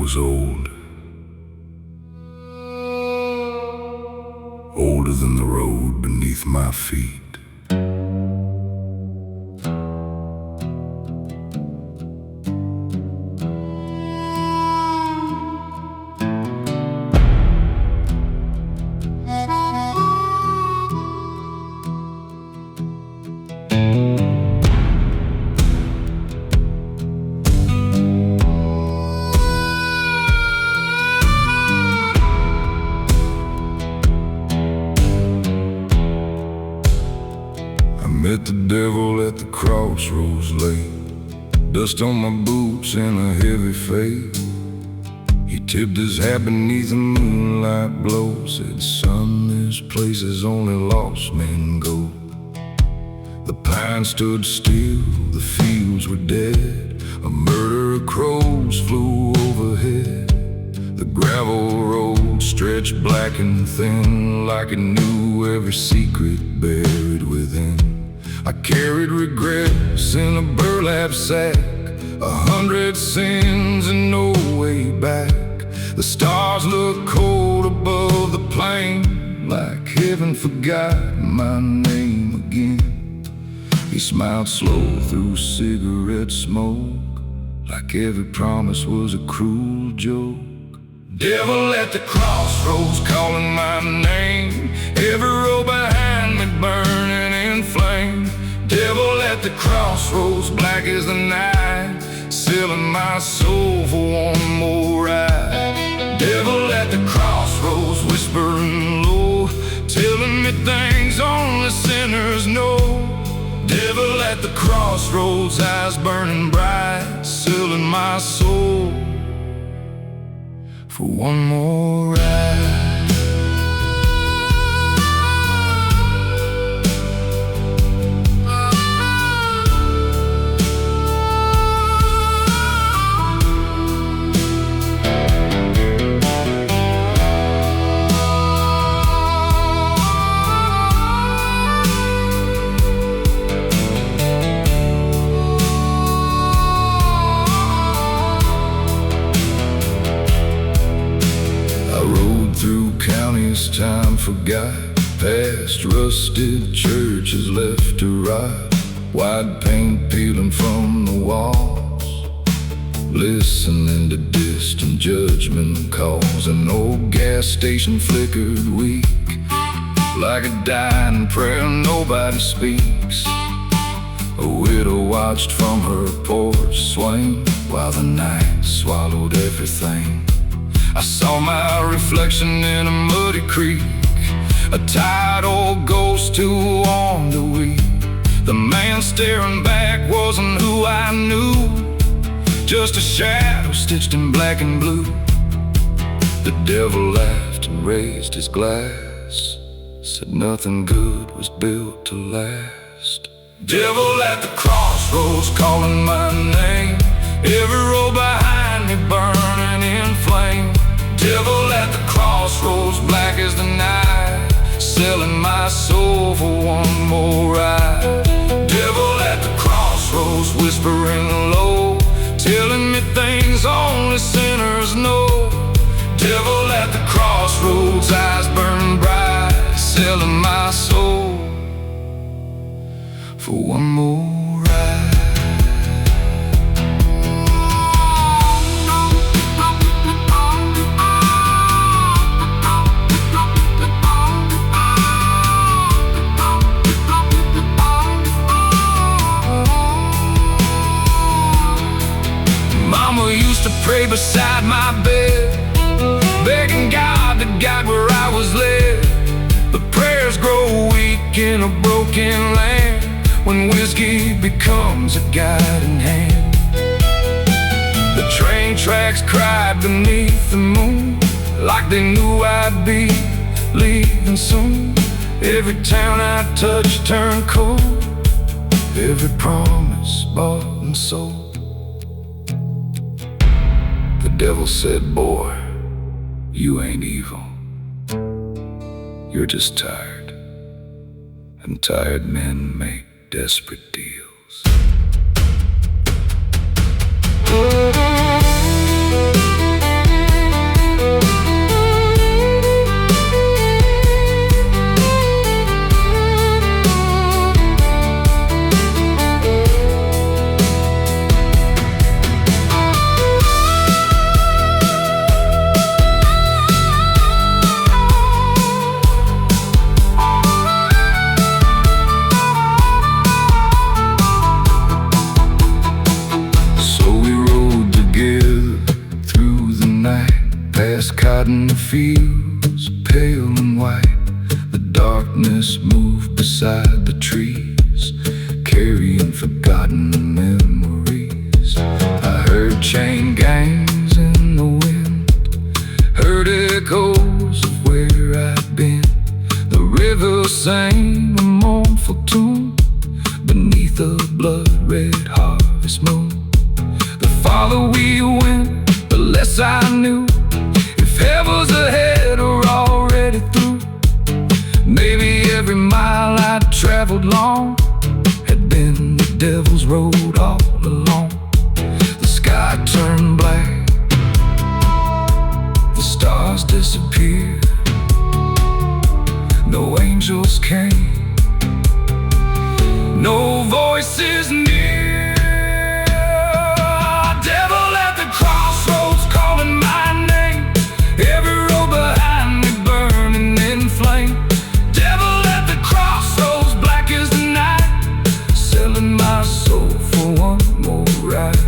was old, older than the road beneath my feet. Met the devil at the crossroads late, dust on my boots and a heavy fate. He tipped his hat beneath the moonlight glow, said, son, this place is only lost men go. The pines stood still, the fields were dead, a murder of crows flew overhead. The gravel road stretched black and thin, like it knew every secret buried within. I carried regrets in a burlap sack, 100 sins and no way back. The stars looked cold above the plain, like heaven forgot my name again. He smiled slow through cigarette smoke, like every promise was a cruel joke. Devil at the crossroads calling my name, every road behind me burning in flame. Devil at the crossroads, black as the night, selling my soul for one more ride. Devil at the crossroads, whispering low, telling me things only sinners know. Devil at the crossroads, eyes burning bright, selling my soul for one more ride. Through counties time forgot, past rusted churches left to rot, white paint peeling from the walls, listening to distant judgment calls. An old gas station flickered weak, like a dying prayer nobody speaks. A widow watched from her porch swing, while the night swallowed everything. I saw my reflection in a muddy creek, a tired old ghost too warm to weep. The man staring back wasn't who I knew, just a shadow stitched in black and blue. The devil laughed and raised his glass, said nothing good was built to last. Devil at the crossroads calling my name, every road behind me burning in flame. Devil at the crossroads, black as the night, selling my soul for one more ride. Devil at the crossroads, whispering low, telling me things only sinners know. Devil at the crossroads, eyes burning bright, selling my soul for one more ride. Mama used to pray beside my bed, begging God to guide where I was led. The prayers grow weak in a broken land, when whiskey becomes a guiding hand. The train tracks cried beneath the moon, like they knew I'd be leaving soon. Every town I touched turned cold, every promise bought and sold. The devil said, boy, you ain't evil, you're just tired, and tired men make desperate deals. fields, pale and white. The darkness moved beside the trees, carrying forgotten memories. I heard chain gangs in the wind, heard echoes of where I'd been. The river sang a mournful tune beneath a blood-red harvest moon. The farther we went, the less I knew if heaven's ahead or already through. Maybe every mile I'd traveled long had been the devil's road all along. The sky turned black, the stars disappeared, no angels came, no voices near. Devil at the crossroads calling my name, every road behind me burning in flame. Devil at the crossroads, black as the night, selling my soul for one more ride.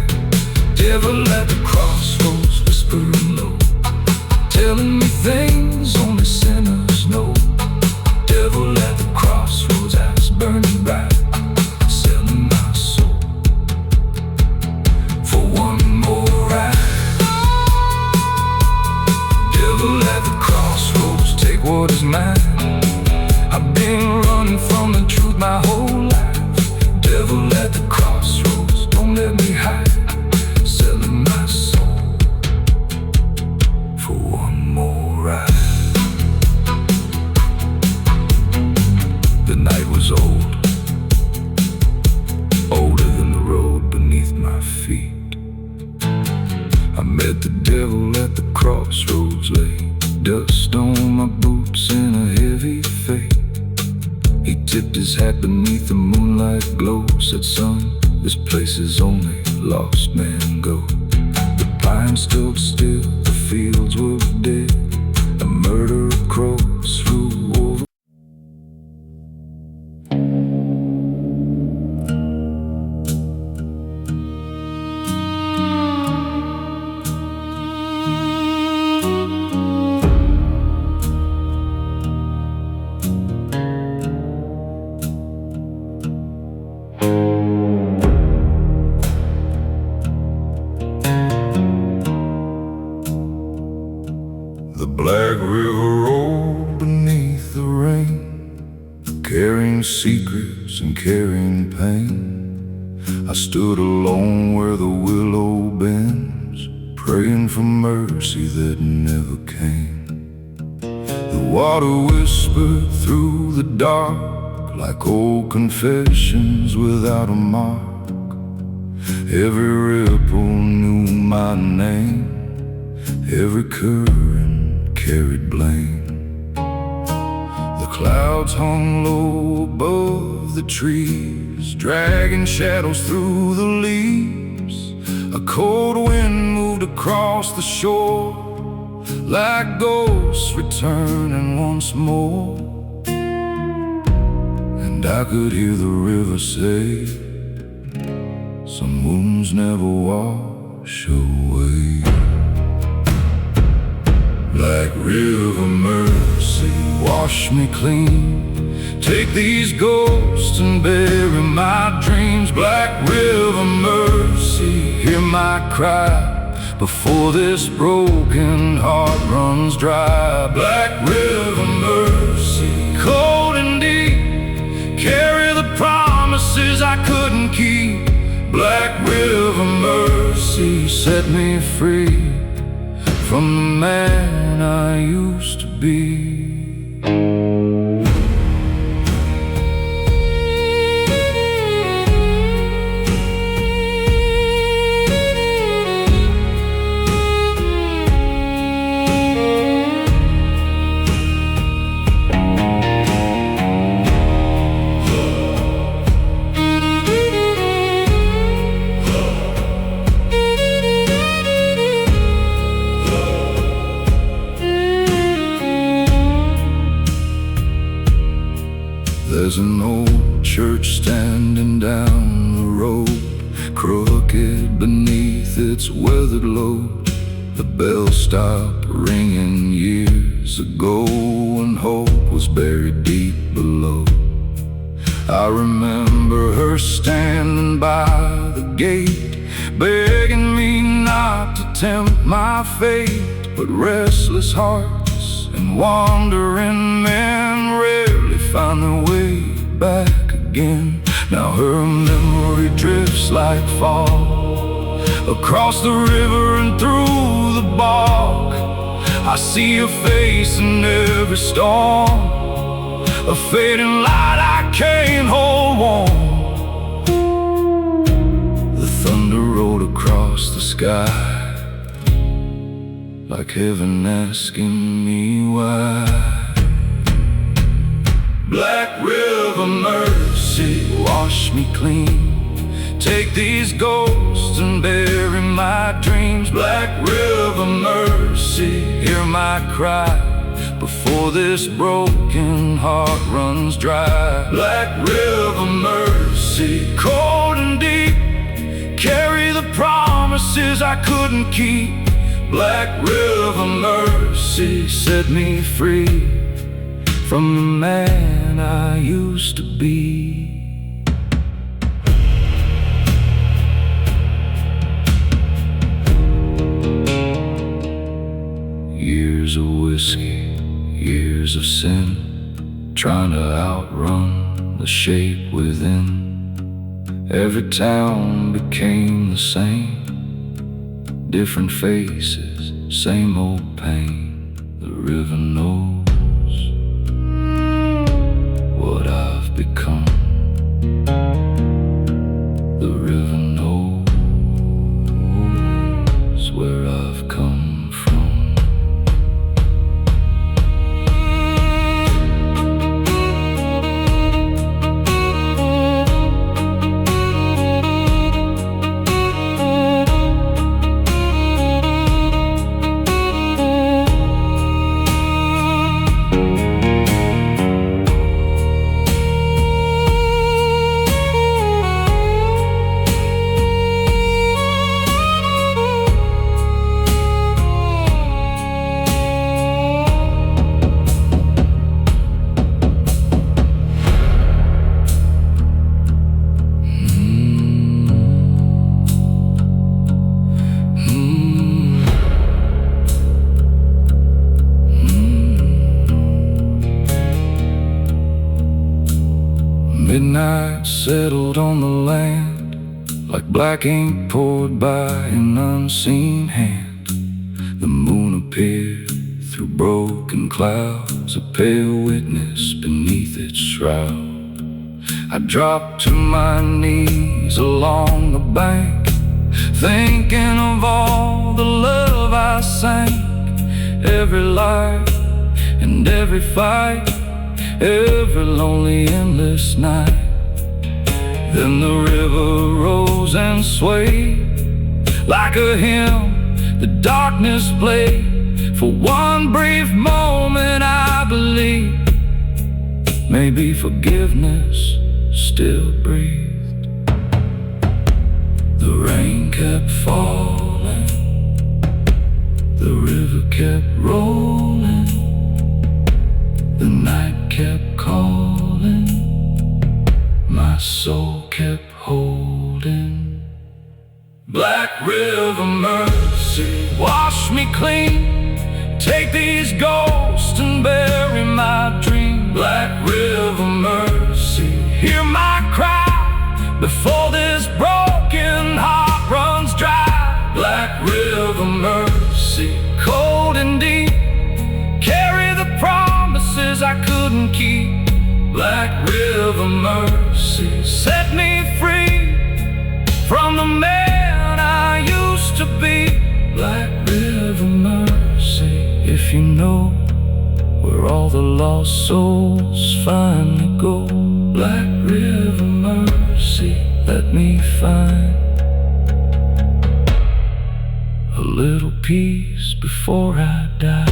Devil at the crossroads, whispering low, telling me things only sinners know. Devil at the crossroads, eyes burning bright, selling my soul for one more ride. Devil at the crossroads, take what is mine. I've been running from the truth my whole life. Devil at the crossroads, don't let me hide, selling my soul for one more ride. The night was old, older than the road beneath my feet. I met the devil at the crossroads, lay dust on my boots in a heavy fate. He tipped his hat beneath the moonlight glow, said, son, this place is only lost men go. The pines stood still, the fields were dead, a murder of crows flew over. The black river rolled beneath the rain, carrying secrets and carrying pain. I stood alone where the willow bends, praying for mercy that never came. The water whispered through the dark like old confessions without a mark. Every ripple knew my name, every current carried blame. The clouds hung low above the trees, dragging shadows through the leaves. A cold wind moved across the shore, like ghosts returning once more. And I could hear the river say, some wounds never wash away. Black river mercy, wash me clean, take these ghosts and bury my dreams. Black river mercy, hear my cry before this broken heart runs dry. Black river mercy, cold and deep, carry the promises I couldn't keep. Black river mercy, set me free from the man I used to be. There's an old church standing down the road, crooked beneath its weathered load. The bell stopped ringing years ago when hope was buried deep below. I remember her standing by the gate, begging me not to tempt my fate. But restless hearts and wandering men rarely find their way back again. Now her memory drifts like fog across the river and through the bog. I see her face in every storm, a fading light I can't hold warm. The thunder rolled across the sky, like heaven asking me why. Black river mercy, wash me clean. Take these ghosts and bury my dreams. Black river mercy, hear my cry before this broken heart runs dry. Black river mercy, cold and deep, carry the promises I couldn't keep. Black river mercy, set me free from the man I used to be. Years of whiskey, years of sin, trying to outrun the shape within. Every town became the same, different faces, same old pain. The river knows what I've become. The river knows where I've come from. Midnight settled on the land, like black ink poured by an unseen hand. The moon appeared through broken clouds, a pale witness beneath its shroud. I dropped to my knees along the bank, thinking of all the love I sank. Every life and every fight, every lonely endless night. Then the river rose and swayed like a hymn the darkness played. For one brief moment I believed maybe forgiveness still breathed. The rain kept falling, the river kept rolling, the night kept calling, my soul kept holding. Black river mercy, wash me clean. Take these ghosts and bury my dream. Black river mercy, hear my cry before this broken heart runs dry. Black river mercy, cold and deep, carry the promises I couldn't keep. Black river mercy, set me free from the man I used to be. Black river mercy, if you know where all the lost souls finally go. Black river mercy, let me find a little peace before I die.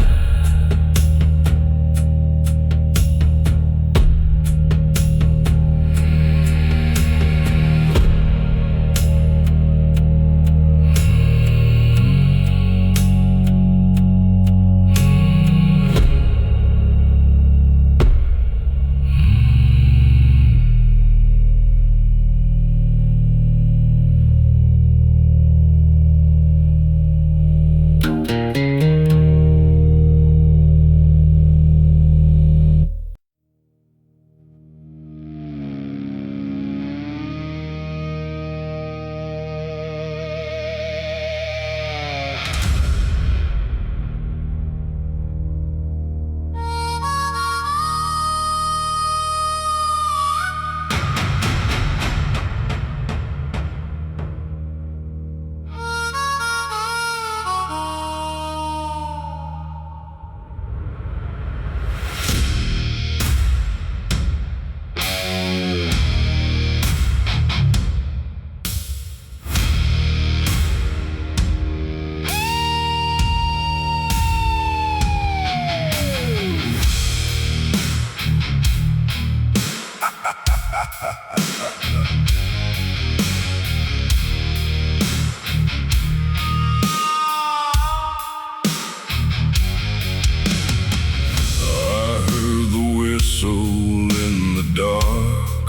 heard the whistle in the dark,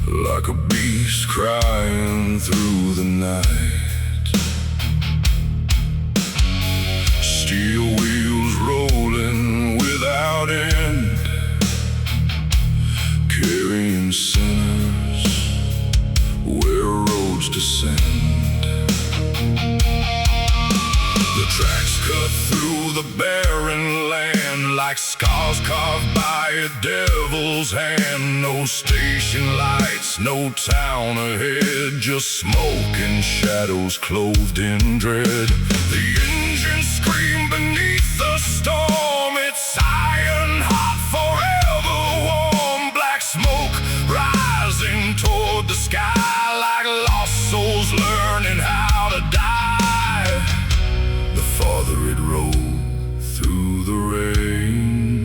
like a beast crying through the night. Steel wheels rolling without end, carrying sinners where roads descend. The tracks cut through the barren land like scars carved by a devil's hand. No station lights, no town ahead, just smoke and shadows clothed in dread. The engines scream beneath the storm, it's iron hot, forever warm. Black smoke rising toward the sky like lost souls learning how to die. The farther it rolled through the rain,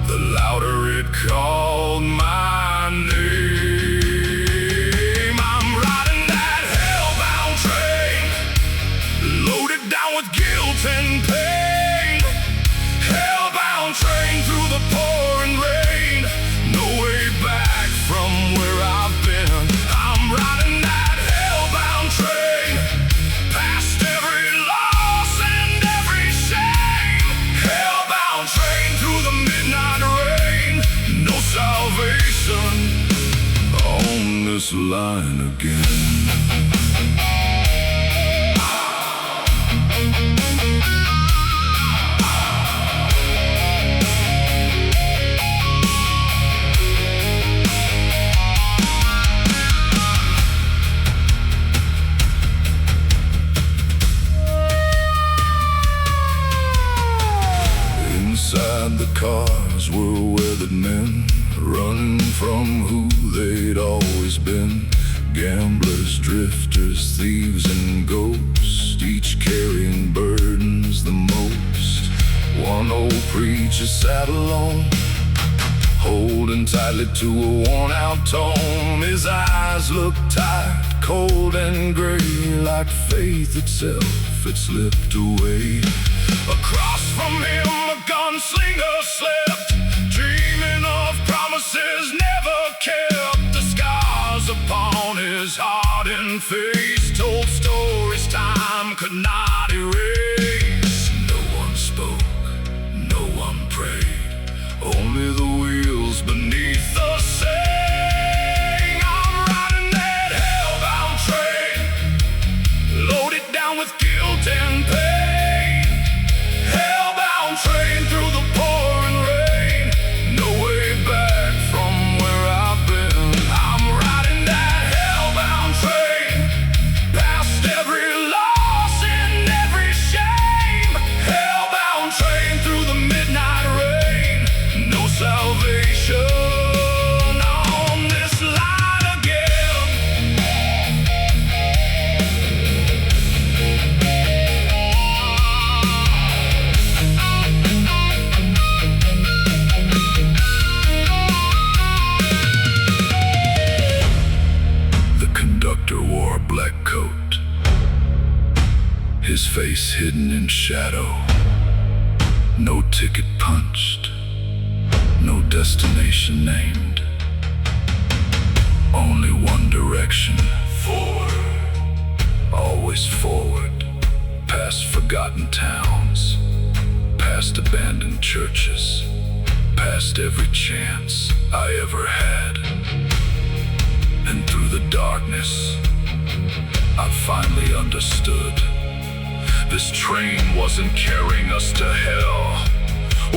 the louder it called my name. I'm riding that hellbound train, loaded down with guilt and pain. Hellbound train through the pouring rain, no way back from where I've been. I'm riding that hellbound train, past every loss and every shame. Hellbound train through the midnight rain, no salvation on this line again. Inside the cars were weathered men, running from who they'd always been. Gamblers, drifters, thieves and ghosts, each carrying burdens the most. One old preacher sat alone, holding tightly to a worn-out tome. His eyes looked tired, cold and gray, like faith itself, it slipped away. Across from him a gunslinger slept, dreaming of promises never kept. The scars upon his hardened face told stories time could not erase. No one spoke, no one prayed, only the wheels beneath the saying. I'm riding that hellbound train, loaded down with guilt and pain. Hellbound train through the pouring rain, no way back from where I've been. I'm riding that hellbound train, past every loss and every shame. Hellbound train through the midnight rain, no salvation on this line again. The conductor wore a black coat, his face hidden in shadow. No ticket punched, no destination named, only one direction, forward, always forward. Past forgotten towns, past abandoned churches, past every chance I ever had. And through the darkness, I finally understood. This train wasn't carrying us to hell,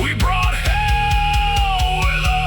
we brought hell with us.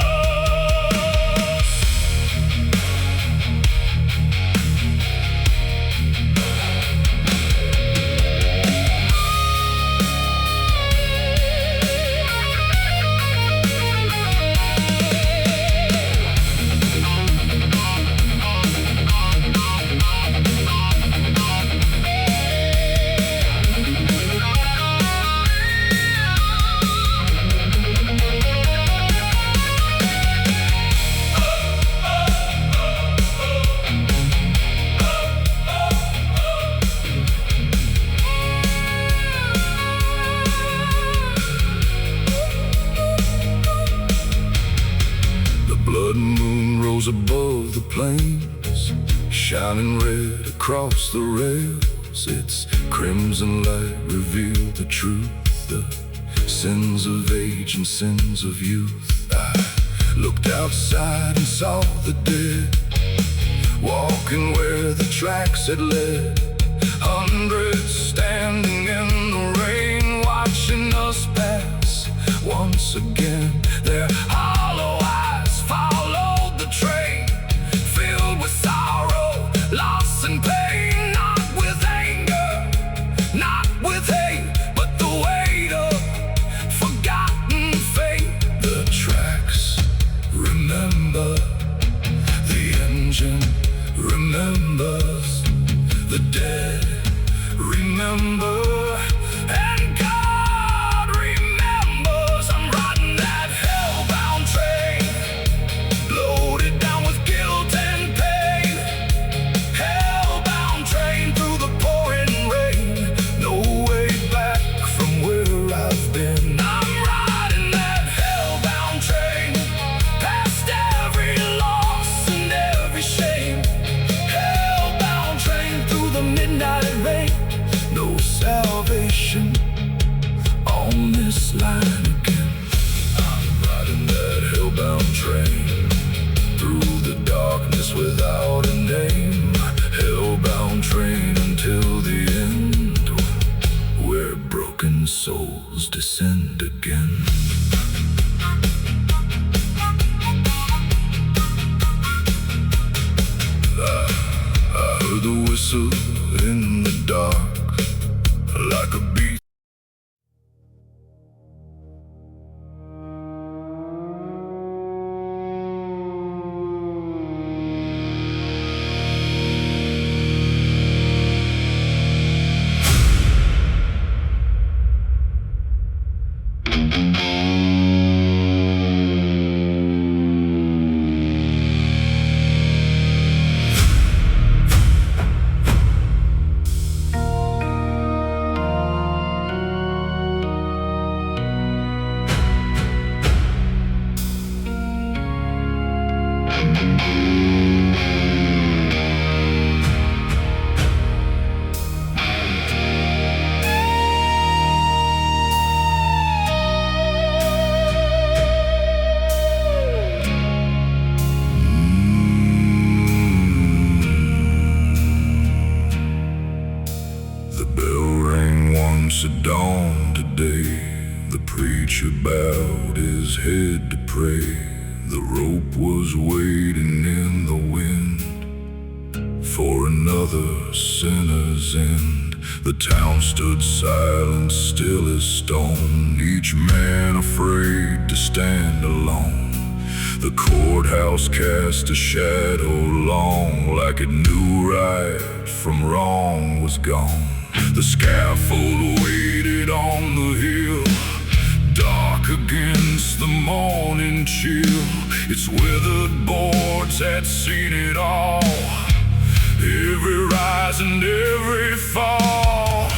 rose above the plains, shining red across the rails. Its crimson light revealed the truth, the sins of age and sins of youth. I looked outside and saw the dead, walking where the tracks had led. Hundreds standing in the rain, watching us pass once again. Their hollow eyes followed the train, filled with sorrow, loss and pain. Not with anger, not with hate, but the weight of forgotten fate. The tracks remember, the engine remembers, the dead remember, and God remembers. I'm riding that hellbound train, loaded down with guilt and pain. Hellbound train through the pouring rain, no way back from where I've been. I'm riding that hellbound train, past every loss and every shame. Hellbound train through the midnight rain, no salvation on this line again. I'm riding that hellbound train through the darkness without a name. Hellbound train until the end, where broken souls descend again. I heard the whistle in the dark, like a beast. At dawn today, the preacher bowed his head to pray. The rope was waiting in the wind for another sinner's end. The town stood silent, still as stone, each man afraid to stand alone. The courthouse cast a shadow long, like it knew right from wrong was gone. The scaffold waited on the hill, dark against the morning chill. Its withered boards had seen it all, every rise and every fall.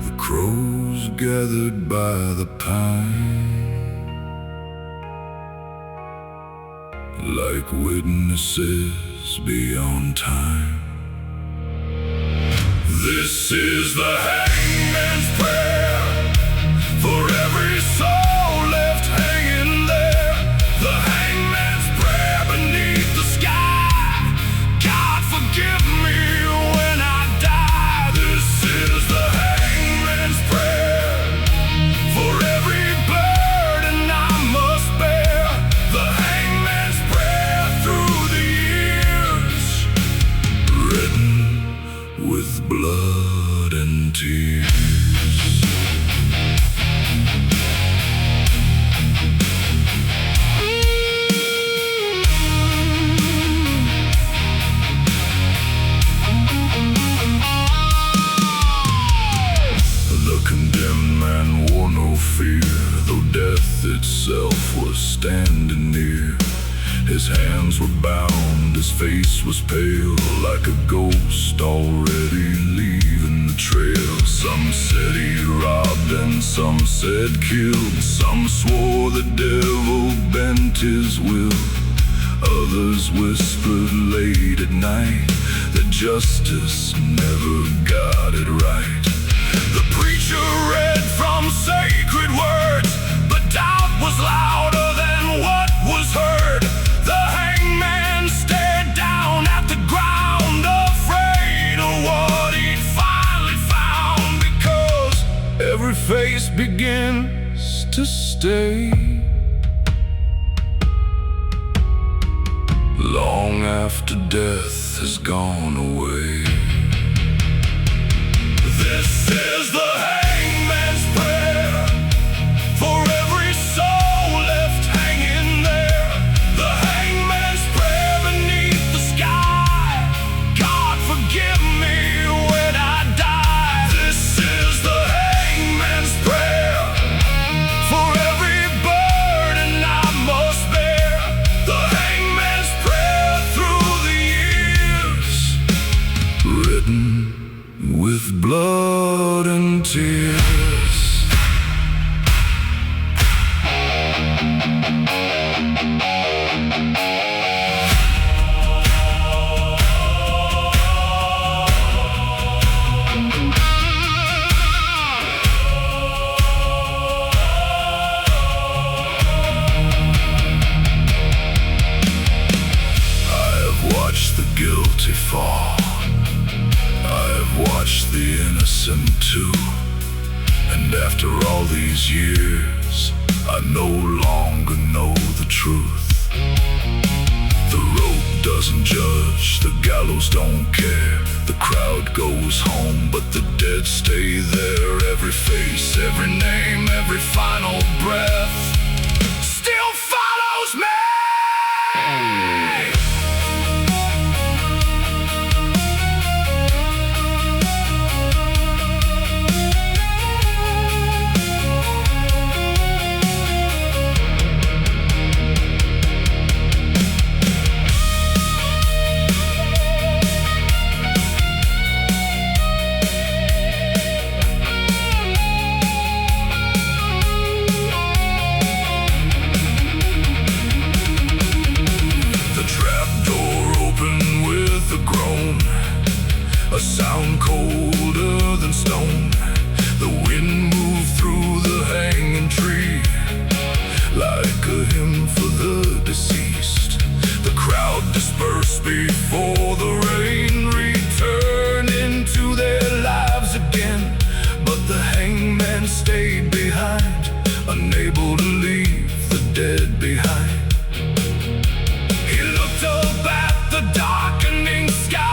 The crows gathered by the pine, like witnesses beyond time. This is the hangman's prayer for every soul left hanging there. The hangman's prayer beneath the sky. God forgive me when I die. This is the hangman's prayer for every burden I must bear. The hangman's prayer through the years, written with blood and tears. The condemned man wore no fear, though death itself was standing near. His hands were bound, his face was pale, like a ghost already leaving the trail. Some said he robbed and some said killed, some swore the devil bent his will. Others whispered late at night that justice never got it right. The preacher read from sacred words, but doubt was louder than what was heard. The hangman stared down at the ground, afraid of what he'd finally found, because every face begins to stay long after death has gone away. This is the hangman's prayer for every soul left hanging there. The hangman's prayer beneath the sky. God, forgive me when I die. This is the hangman's prayer for every burden I must bear. The hangman's prayer through the years, written with blood and tears. I have watched the guilty fall. I've watched the innocent too. And after all these years, I no longer know the truth. The rope doesn't judge, the gallows don't care. The crowd goes home, but the dead stay there. Every face, every name, every final breath still follows me. A sound colder than stone. The wind moved through the hanging tree like a hymn for the deceased. The crowd dispersed before the rain returned into their lives again. But the hangman stayed behind, unable to leave the dead behind. He looked up at the darkening sky,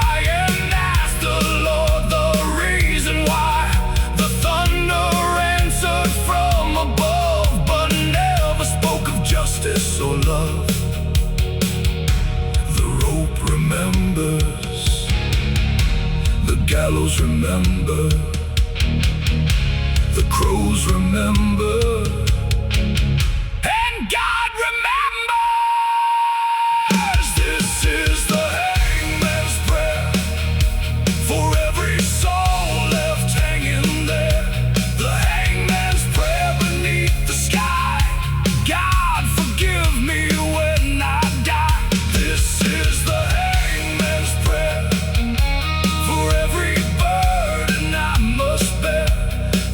or love. The rope remembers, the gallows remember, the crows remember, and God remembers. This is the hangman's prayer for every soul left hanging there. The hangman's prayer beneath the sky. God, forgive me when I die. This is the hangman's prayer for every burden I must bear.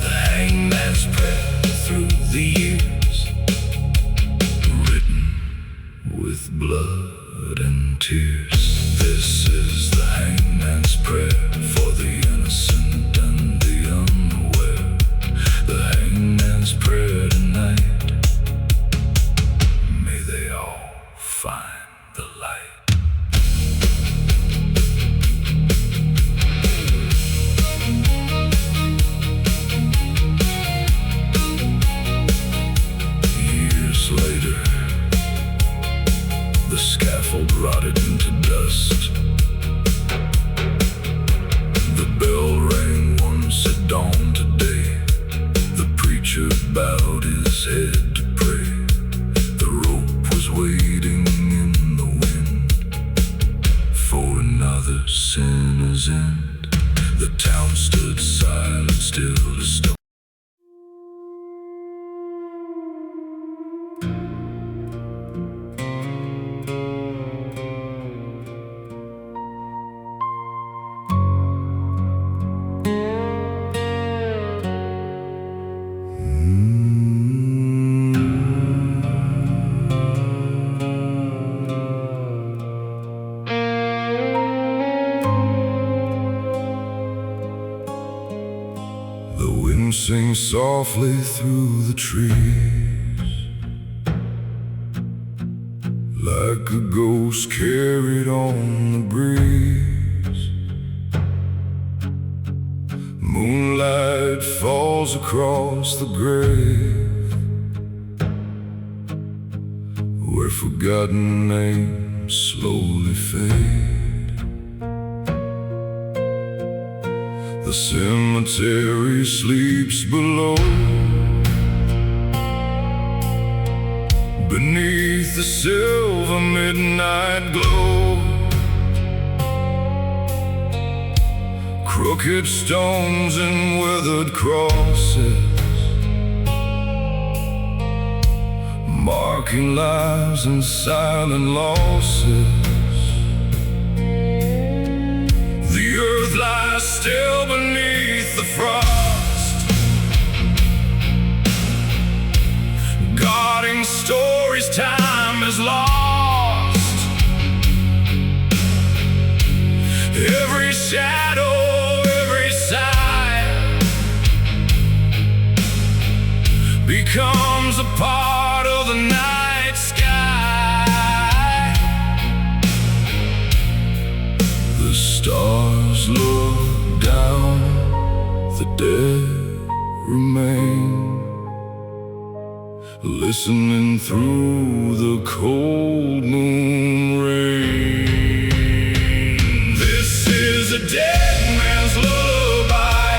The hangman's prayer through the years, written with blood and tears. This is the hangman's prayer for the innocent and the unaware. The hangman's prayer tonight, they all find the light. Years later, the scaffold rotted into dust. The bell rang once at dawn today. The preacher bowed his head to pray. Waiting in the wind for another sinner's end. The town stood silent, still as stone. softly through the trees, like a ghost carried on the breeze. Moonlight falls across the grave, where forgotten names slowly fade. The cemetery sleeps below, beneath the silver midnight glow. Crooked stones and weathered crosses, marking lives and silent losses. The earth lies still beneath the frost, guarding stories time has lost. Every shadow, every sigh becomes a part of the night sky. The stars look down, the dead remain, listening through the cold moon rain. This is a dead man's lullaby,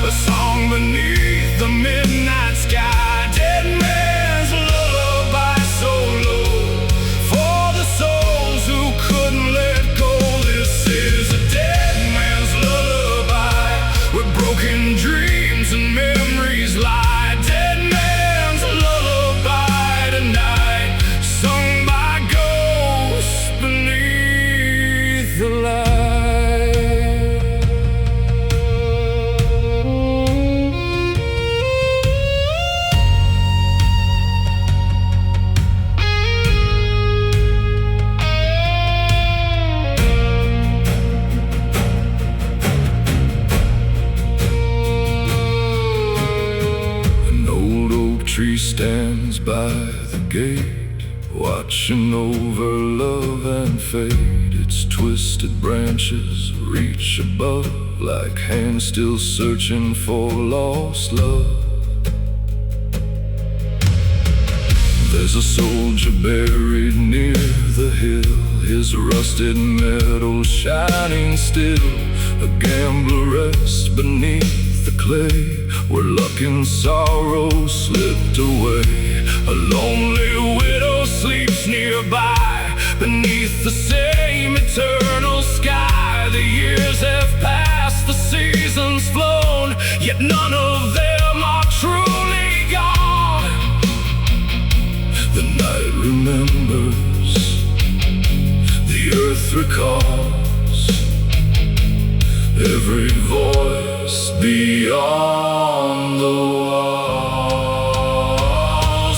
a song beneath the midnight sky. Dead man's lullaby, so low for the souls who couldn't let go. This is a dead man's lullaby, where broken dreams and memories lie. Dead man's lullaby tonight, sung by ghosts beneath the light. An old oak tree stands by the gate, watching over love and fate. Its twisted branches reach above, like hands still searching for lost love. There's a soldier buried near the hill, his rusted metal shining still. A gambler rests beneath the clay, where luck and sorrow slipped away. A lonely widow sleeps nearby, beneath the same eternal sky. The years have passed, the seasons flown, yet none of them are truly gone. The night remembers, the earth recalls, every voice beyond the walls.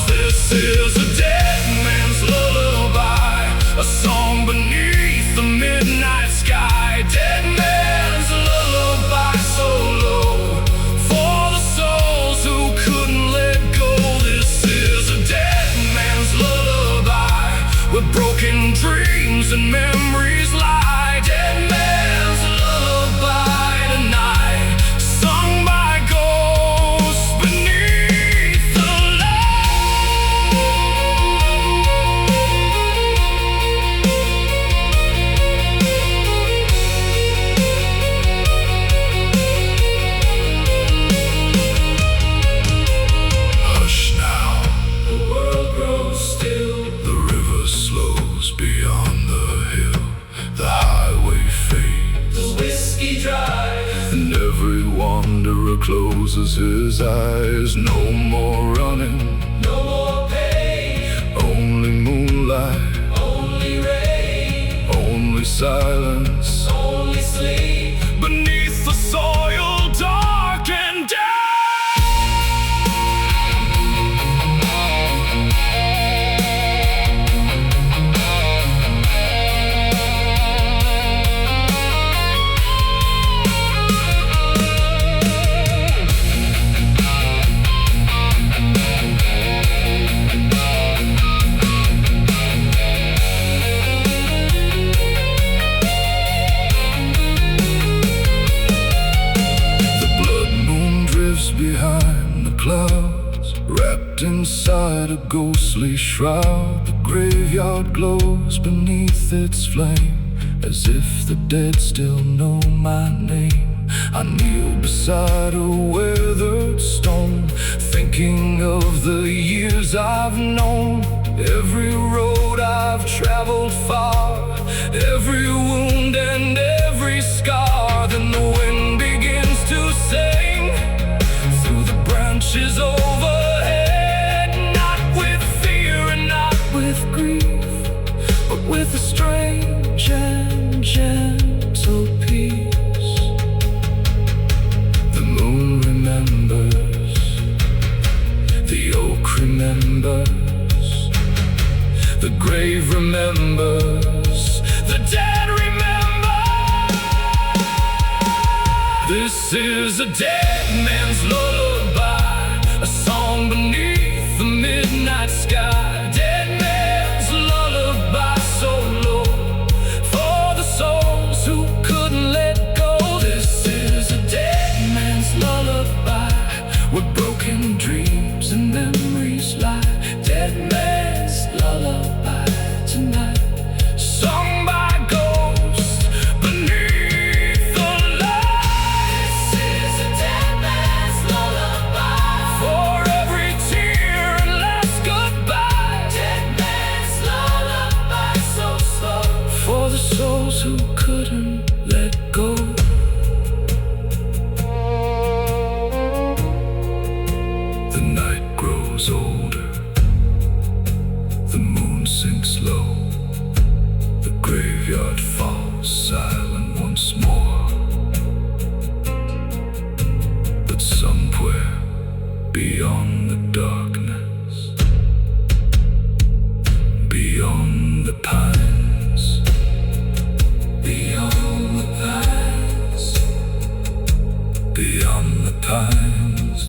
This is a dead man's lullaby, a song beneath the midnight sky. Dead man's lullaby, so low for the souls who couldn't let go. This is a dead man's lullaby, where broken dreams and memories lie. Dead man's lullaby tonight, sung by ghosts beneath the Hush now, the world grows still. The river slows beyond the hill, the highway fades, the whiskey dries, and every wanderer closes his eyes. No more running, no more pain, only moonlight, only rain, only silence, only sleep beneath the soil dark and dead. inside a ghostly shroud. The graveyard glows beneath its flame, as if the dead still know my name. I kneel beside a weathered stone, thinking of the years I've known. Every road I've traveled far, every wound and every scar. Then the wind begins to sing through the branches overhead, not with fear and not with grief, but with a strange and gentle peace. The moon remembers, the oak remembers, the grave remembers, the dead remember. This is a dead man's lullaby, a song beneath the midnight sky. Dead man's lullaby, so low for the souls who couldn't let go. This is a dead man's lullaby, where broken dreams and memories lie. Dead man's lullaby tonight, sung by ghosts beneath the light. This is a dead man's lullaby, for every tear and last goodbye. Dead man's lullaby, so slow for the souls who couldn't let go. The night grows older, the moon sinks low, the graveyard falls silent once more. But somewhere beyond the darkness, beyond the pines, beyond the pines, beyond the pines.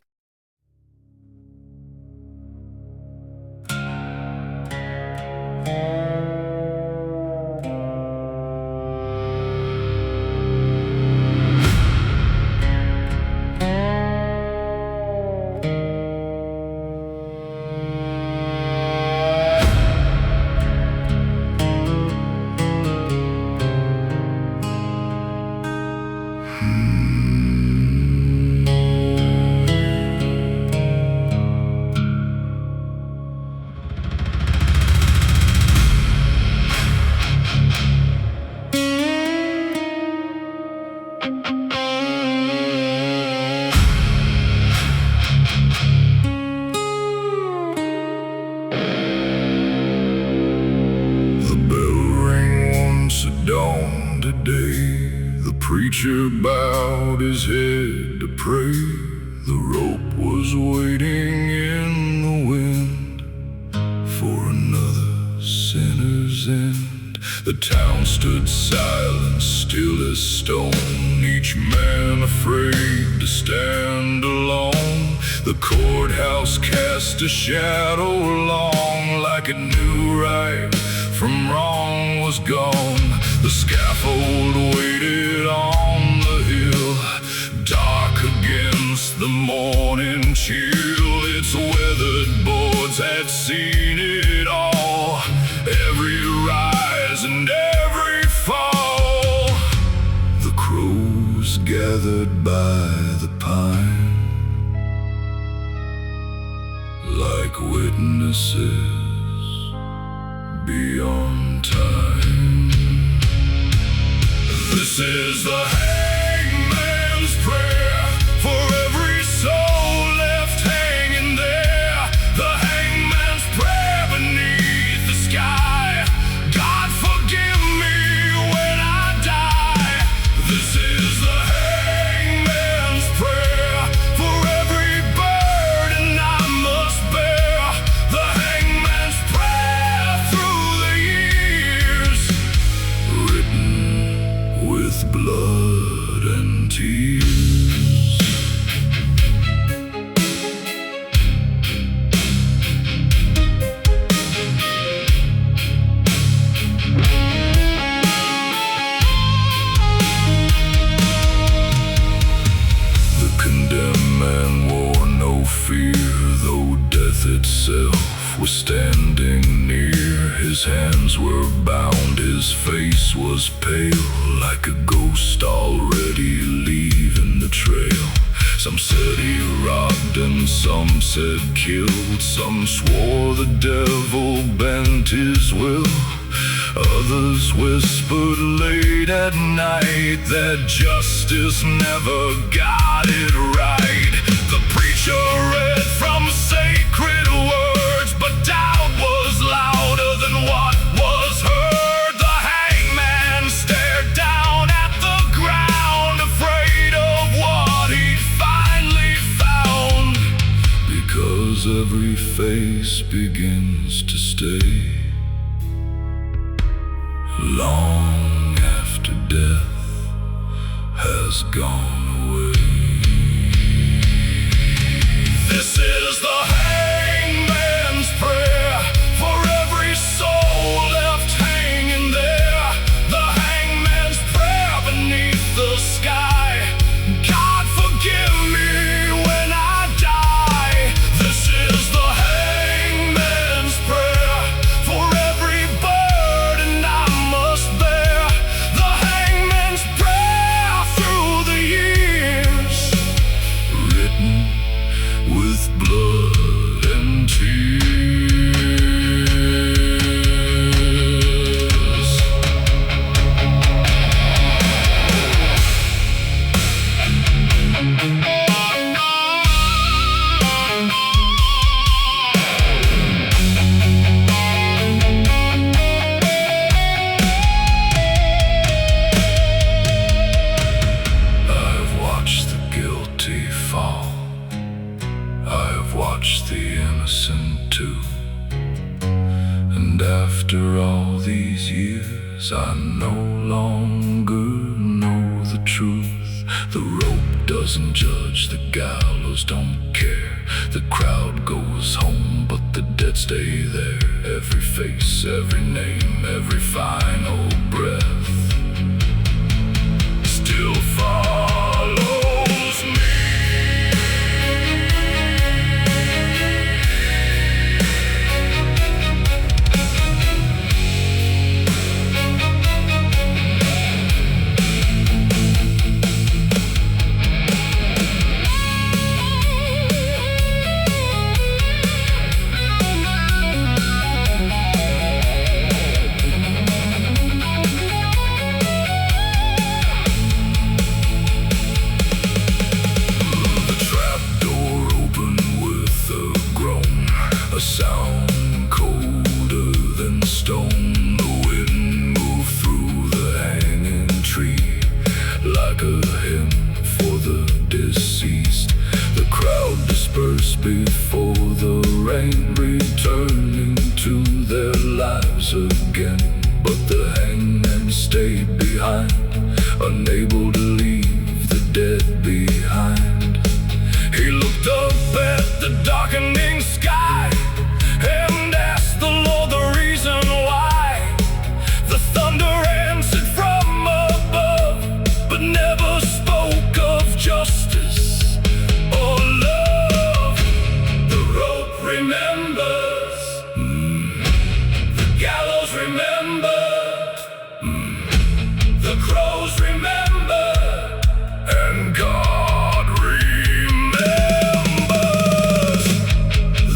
The preacher bowed his head to pray. The rope was waiting in the wind for another sinner's end. The town stood silent, still as stone, each man afraid to stand alone. The courthouse cast a shadow long, like it knew right from wrong was gone. The scaffold waited on the hill, dark against the morning chill. Its weathered boards had seen it all, every rise and every fall. The crows gathered by the pine, like witnesses beyond time. This is the hangman's prayer for every soul left hanging there. The hangman's prayer beneath the sky. God forgive me when I die. This is the hangman's prayer for every burden I must bear. The hangman's prayer through the years, written with blood. himself was standing near. His hands were bound, his face was pale, like a ghost already leaving the trail. Some said he robbed and some said killed. Some swore the devil bent his will. Others whispered late at night that justice never got it right. The preacher read from sacred words, but doubt was louder than what was heard. The hangman stared down at the ground, afraid of what he'd finally found. Because every face begins to stay long after death has gone away. This is the hangman's prayer for every soul left hanging there. The hangman's prayer beneath the sky. God forgive me when I die. This is the hangman's prayer for every burden I must bear. The hangman's prayer through the years, written with blood and tears. I've watched the guilty fall, I've watched the innocent too. And after all these years, I no longer know the truth. The rope doesn't judge, the gallows don't care. The crowd goes home, but the dead stay there. Every face, every name, every final breath still follows me. Sound colder than stone. The wind moved through the hanging tree like a hymn for the deceased. The crowd dispersed before the rain, returning to their lives again. But the hangman stayed behind, unable to leave the dead behind. He looked up at the darkening sky and asked the Lord the reason why. The thunder answered from above, but never spoke of justice or love. The rope remembers, the gallows remembered, the crows remember, and God remembers.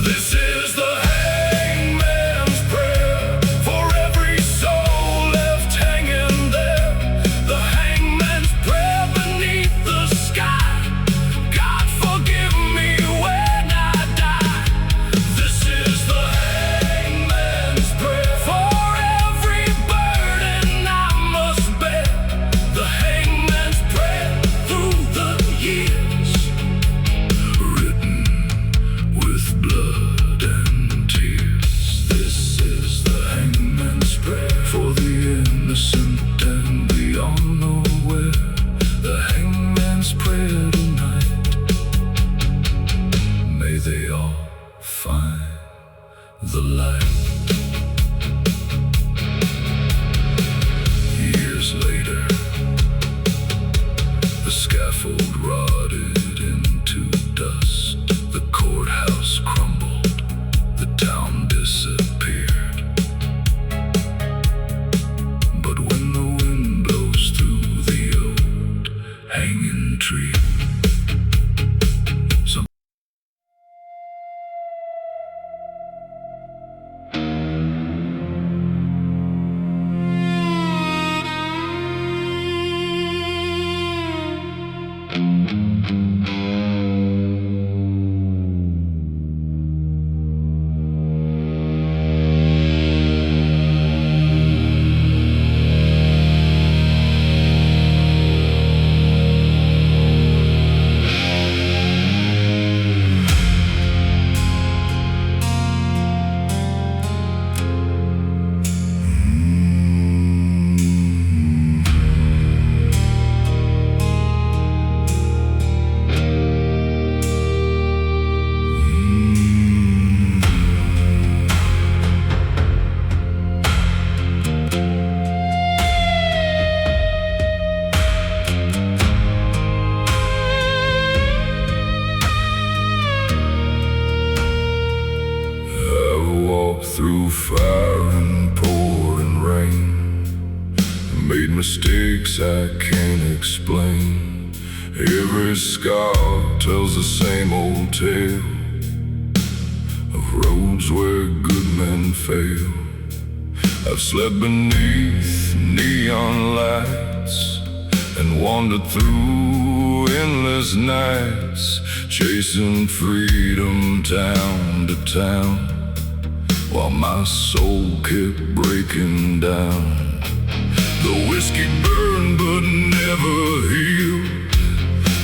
This is the hangman's prayer for every soul left hanging there. The hangman's prayer beneath the sky. God forgive me when I die. This is the hangman's prayer for every burden I must bear. The hangman's prayer through the years, written with blood and tears. This is the hangman's prayer for the innocent and the unaware. The hangman's prayer tonight. May they all find the light. Years later, the scaffold rotted into dust. The courthouse crumbled, the disappeared. But when the wind blows through the old hanging tree, through fire and pouring rain, made mistakes I can't explain. Every scar tells the same old tale of roads where good men fail. I've slept beneath neon lights and wandered through endless nights, chasing freedom town to town, while my soul kept breaking down. The whiskey burned but never healed.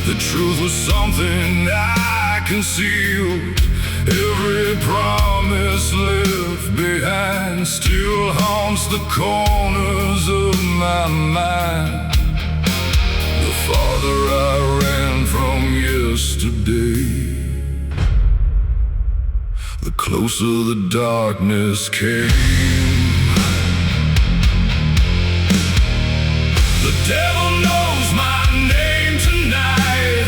The truth was something I concealed. Every promise left behind still haunts the corners of my mind. The farther I ran from yesterday, the closer the darkness came. The devil knows my name tonight.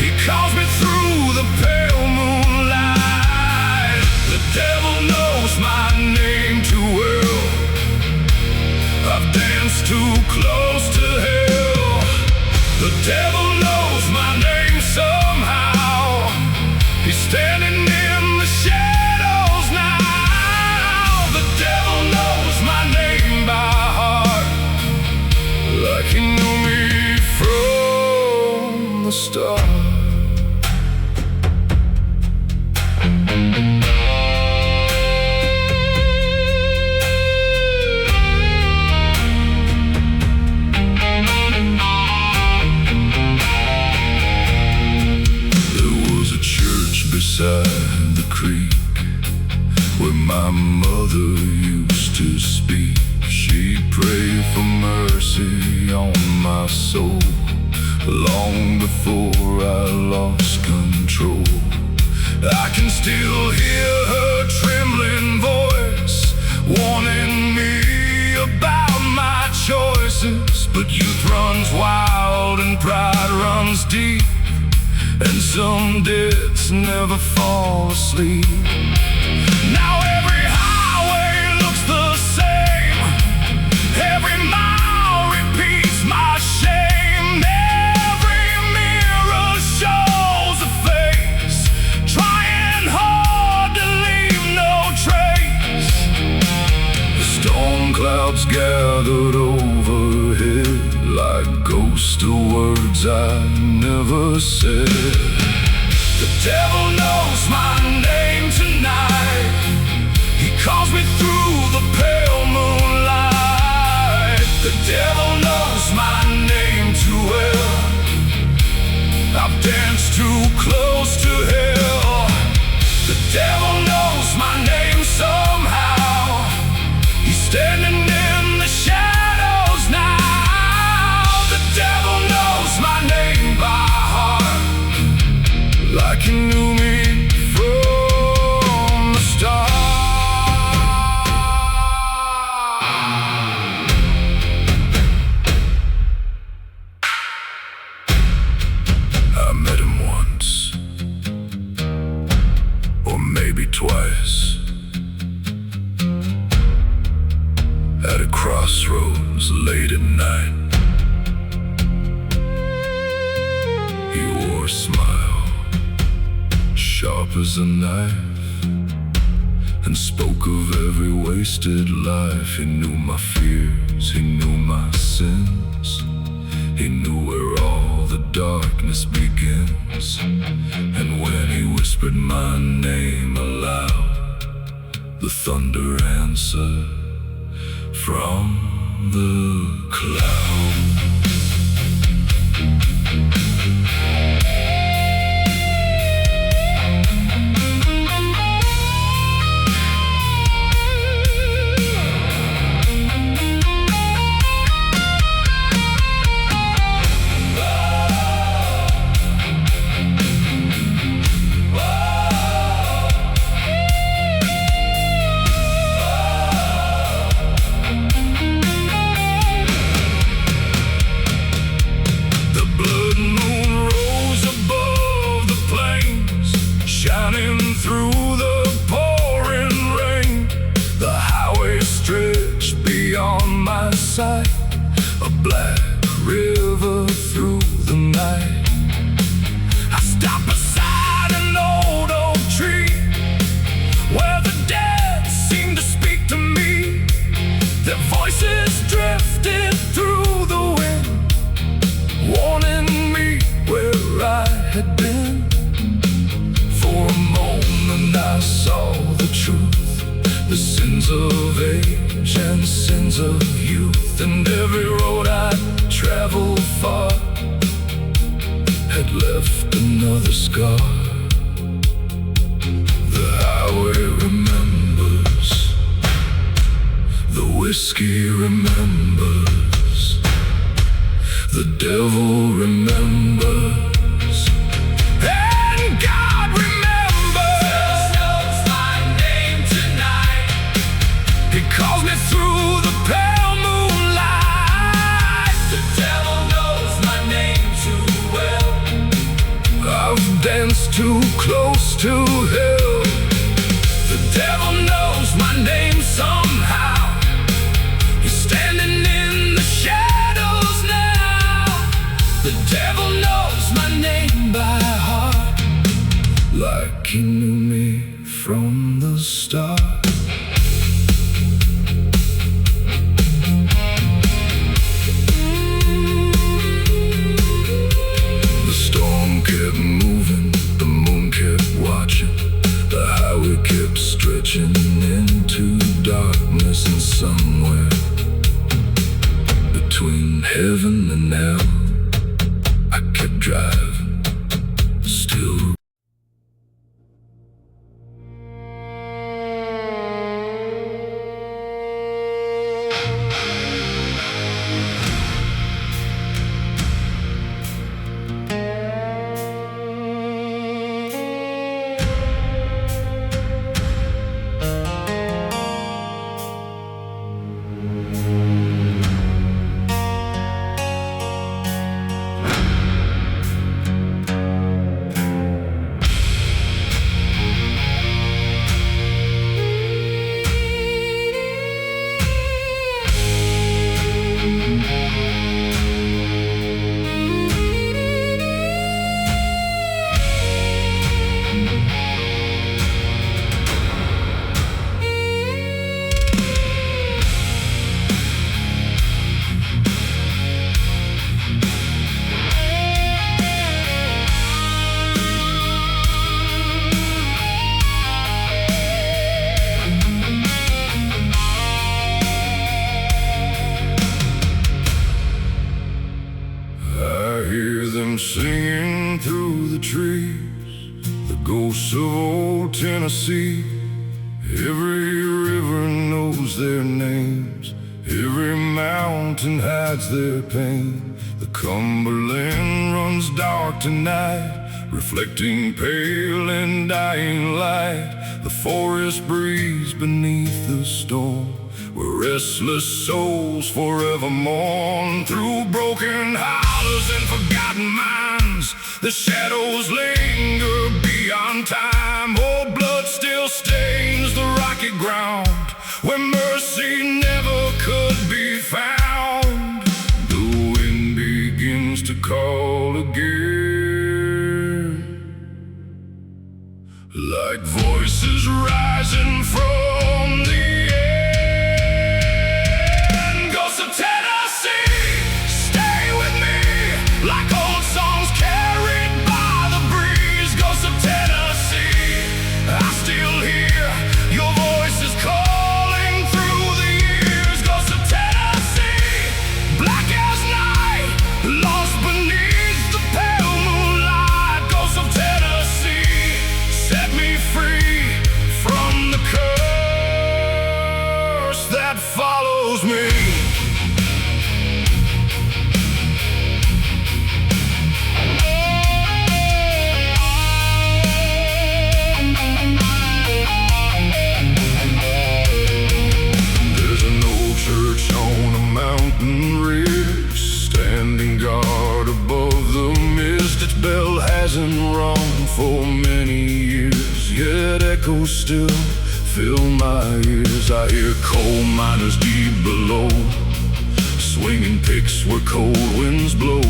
He calls me through the pale moonlight. The devil knows my name too well. I've danced too close to hell. The devil knows my name somehow. He's standing in the shadows now. The devil knows my name by heart, like he knew me from the start. Beside the creek where my mother used to speak, she'd pray for mercy on my soul long before I lost control. I can still hear her trembling voice warning me about my choices. But youth runs wild and pride runs deep, and some debts never fall asleep. Now every highway looks the same. Every mile repeats my shame. Every mirror shows a face trying hard to leave no trace. The storm clouds gathered overhead like ghosts of words I never said. The devil knows my name tonight. He calls me through the pale moonlight. The devil knows my name too well. I've danced too close to hell. The devil knows my name somehow. He's standing in the shadows now. The devil knows my name by heart, like he knew me from crossroads late at night. He wore a smile sharp as a knife, and spoke of every wasted life. He knew my fears, he knew my sins, he knew where all the darkness begins. And when he whispered my name aloud, the thunder answered from the clouds. Through the pouring rain, the highway stretched beyond my sight, a black river through the night. I stopped beside an old oak tree, where the dead seemed to speak to me. Their voices drifted through the wind, warning me where I had been. For a moment I saw the truth, the sins of age and sins of youth. And every road I traveled far had left another scar. The highway remembers, the whiskey remembers, the devil remembers. Calls me through the pale moonlight. The devil knows my name too well. I've danced too close to hell. The devil knows my name somehow. He's standing in the shadows now. The devil knows my name by heart, like he knew me from the start. Kept stretching into darkness, and somewhere between heaven and hell I kept driving still. Singing through the trees, the ghosts of old Tennessee. Every river knows their names, every mountain hides their pain. The Cumberland runs dark tonight, reflecting pale and dying light. The forest breeze beneath the storm, where restless souls forever mourn. Through broken hollows and forgotten minds, the shadows linger beyond time. Old blood still stains the rocky ground, where mercy never could be found. from the end. Ghosts of Tennessee, stay with me, like old songs carried by the breeze. Ghosts of Tennessee, I still hear your voices calling through the years. Ghosts of Tennessee, black as night, lost beneath the pale moonlight. Ghosts of Tennessee, set me free from the curse that follows me. There's an old church on a mountain ridge, standing guard above the mist. Its bell hasn't rung for many years, yet echoes still fill my ears. I hear coal miners deep below, swinging picks where cold winds blow.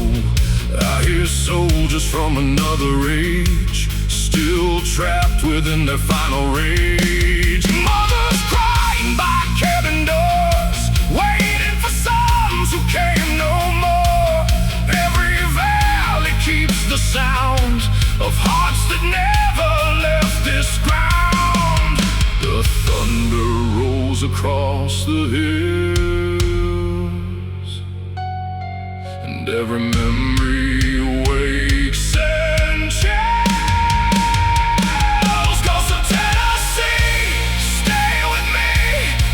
I hear soldiers from another age, still trapped within their final rage. Mothers crying by cabin doors, waiting for sons who came no more. Every valley keeps the sound of hearts that never left this ground. The thunder rolls across the hills, and every memory wakes and chills. Ghosts of Tennessee, stay with me,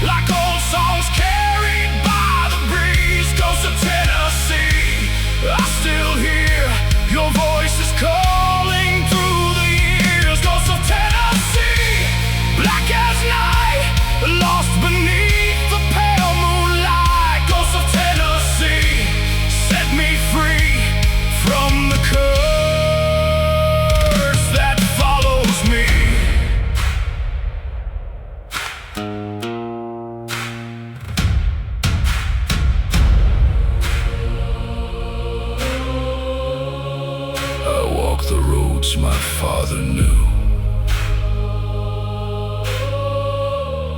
like old songs carried by the breeze. Ghosts of Tennessee, I still hear your voices calling through the years. Ghosts of Tennessee, black as night, lost beneath the pale moonlight. Ghosts of Tennessee, set me free from the curse that follows me. I walk the roads my father knew,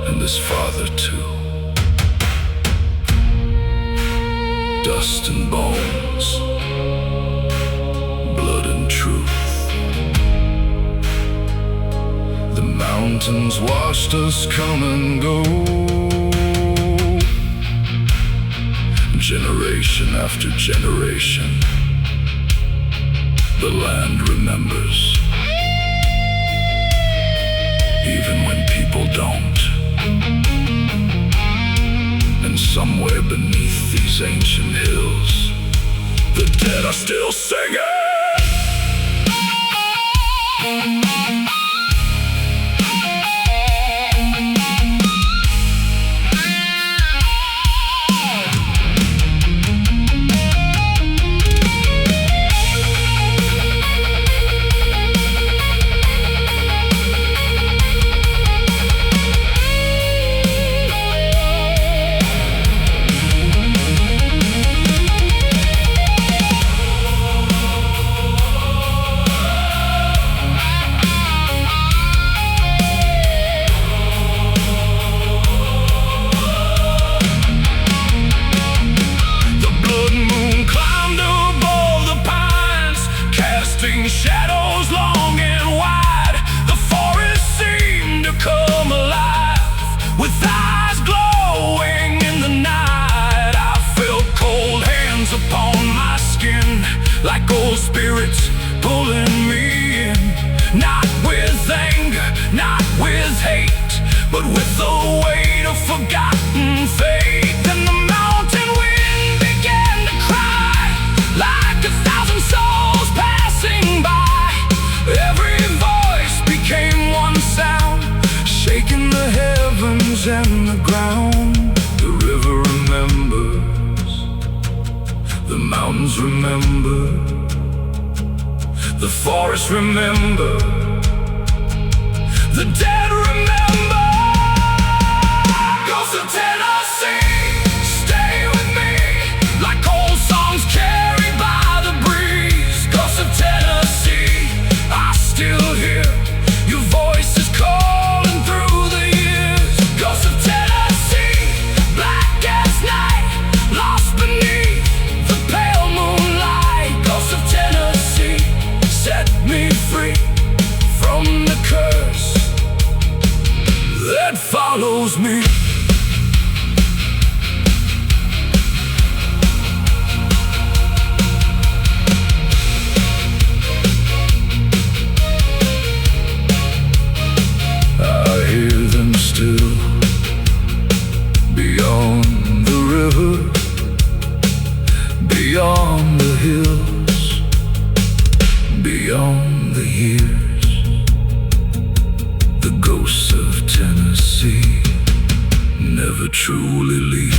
and his father too. Dust and bones, blood and truth. The mountains watched us come and go, generation after generation. The land remembers, even when people don't. And somewhere beneath these ancient hills, the dead are still singing. Shadows long and wide, the forest seemed to come alive, with eyes glowing in the night. I felt cold hands upon my skin, like old spirits pulling me in. Not with anger, not with hate, but with the weight of forgotten faith. And the mountain wind began to cry, like 1,000 souls passing by. Every voice became one sound, shaking the heavens and the ground. The river remembers, the mountains remember, the forests remember, the dead remember. Ghosts of Tennessee, stay with me, like old songs carried by the breeze. Ghosts of Tennessee, I still hear your voices calling through the years. that follows me. I hear them still beyond the river, beyond the hills, beyond the years. The ghosts of Tennessee never truly leave.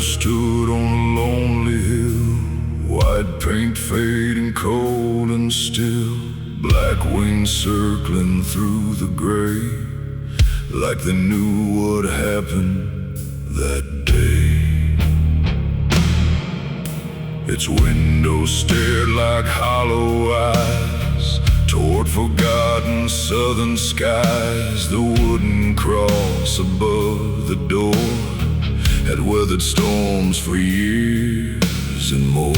Stood on a lonely hill, white paint fading cold and still, black wings circling through the gray, like they knew what happened that day. Its windows stared like hollow eyes toward forgotten southern skies. The wooden cross above the door had weathered storms for years and more.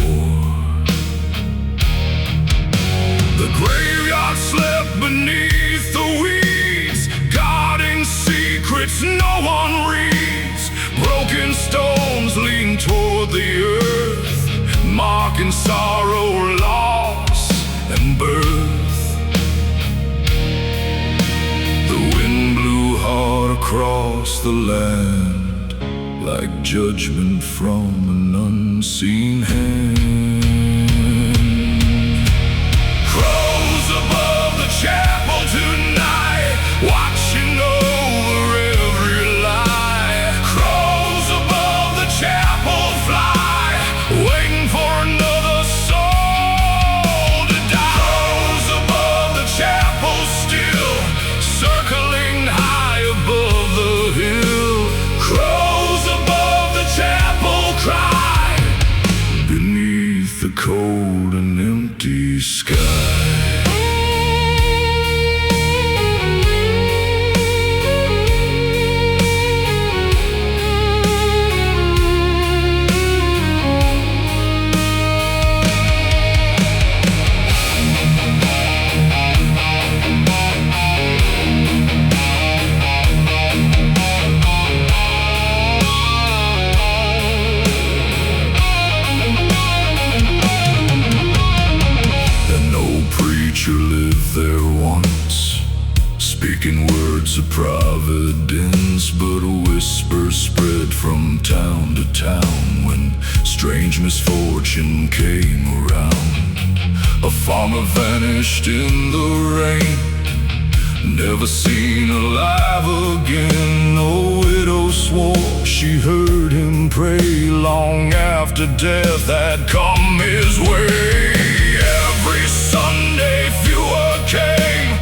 The graveyard slept beneath the weeds, guarding secrets no one reads. Broken stones lean toward the earth, marking sorrow, loss, and birth. The wind blew hard across the land, like judgment from an unseen hand. Crows above the chapel tonight, watching over every lie. Crows above the chapel fly, waiting for another soul to die. Crows above the chapel still, circling high above the hill. Crows above the chapel cry, beneath the cold and empty sky. Lived there once, speaking words of providence, but whispers spread from town to town when strange misfortune came around. A farmer vanished in the rain, never seen alive again. A widow swore she heard him pray long after death had come his way. Every Sunday fewer came,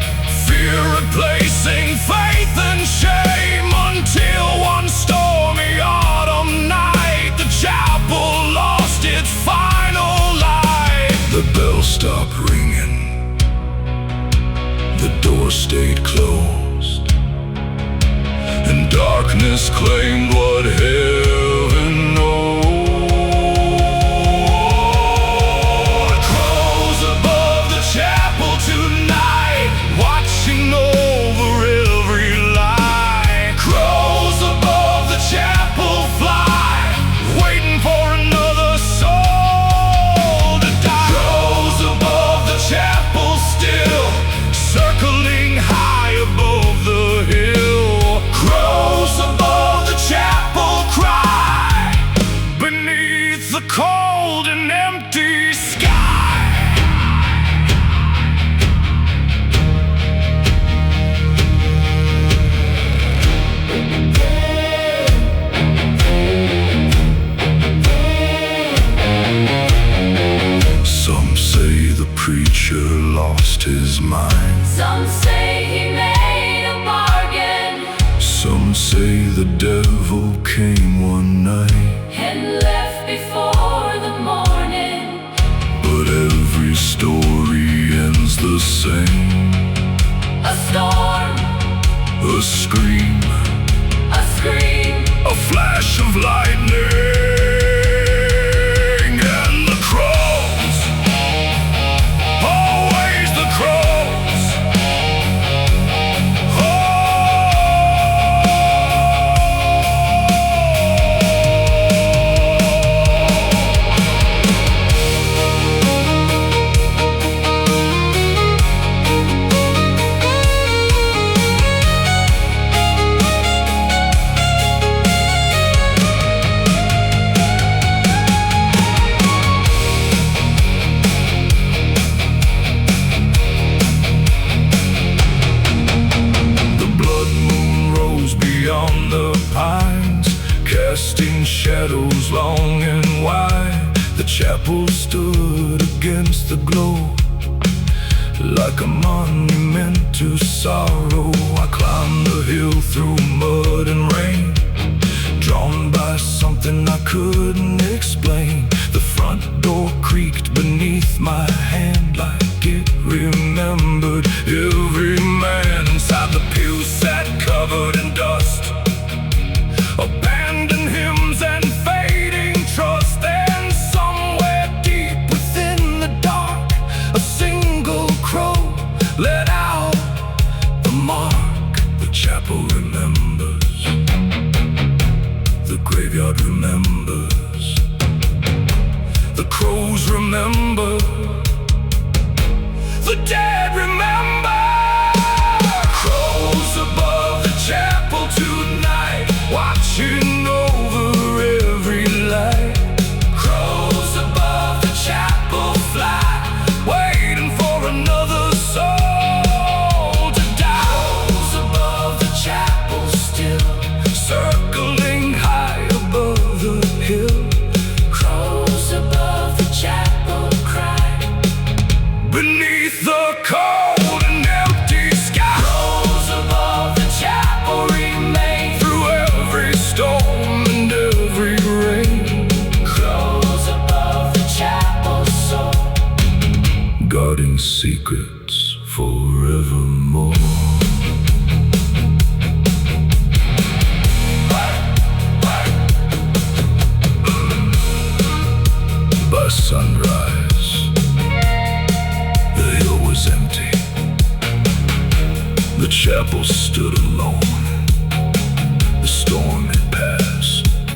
fear replacing faith and shame, until one stormy autumn night the chapel lost its final light. The bell stopped ringing, the door stayed closed, and darkness claimed what heaven knows. Soul preacher lost his mind. Some say he made a bargain. Some say the devil came one night And left before the morning. but every story ends the same. A storm, A scream, a scream, a flash of lightning, and the crows, always the crows. Beyond the pines, casting shadows long and wide, the chapel stood against the glow, like a monument to sorrow. I climbed the hill through mud and rain, drawn by something I couldn't explain. The front door creaked beneath my hand like it remembered. Every man inside the pew sat covered in dust, abandoned hymns and fading trust. And somewhere deep within the dark, a single crow let out the mark. The chapel remembers, the graveyard remembers, the crows remember, the dead remember. Crows above the chapel tonight, watching over every light. Crows above the chapel fly, waiting for another soul to die. Crows above the chapel still, circling high above the hill. crows above the chapel cry. Beneath the cold and empty sky, Crows above the chapel remain. through every storm and every rain, Crows above the chapel soul. guarding secrets forevermore. By sunrise, the hill was empty. The chapel stood alone.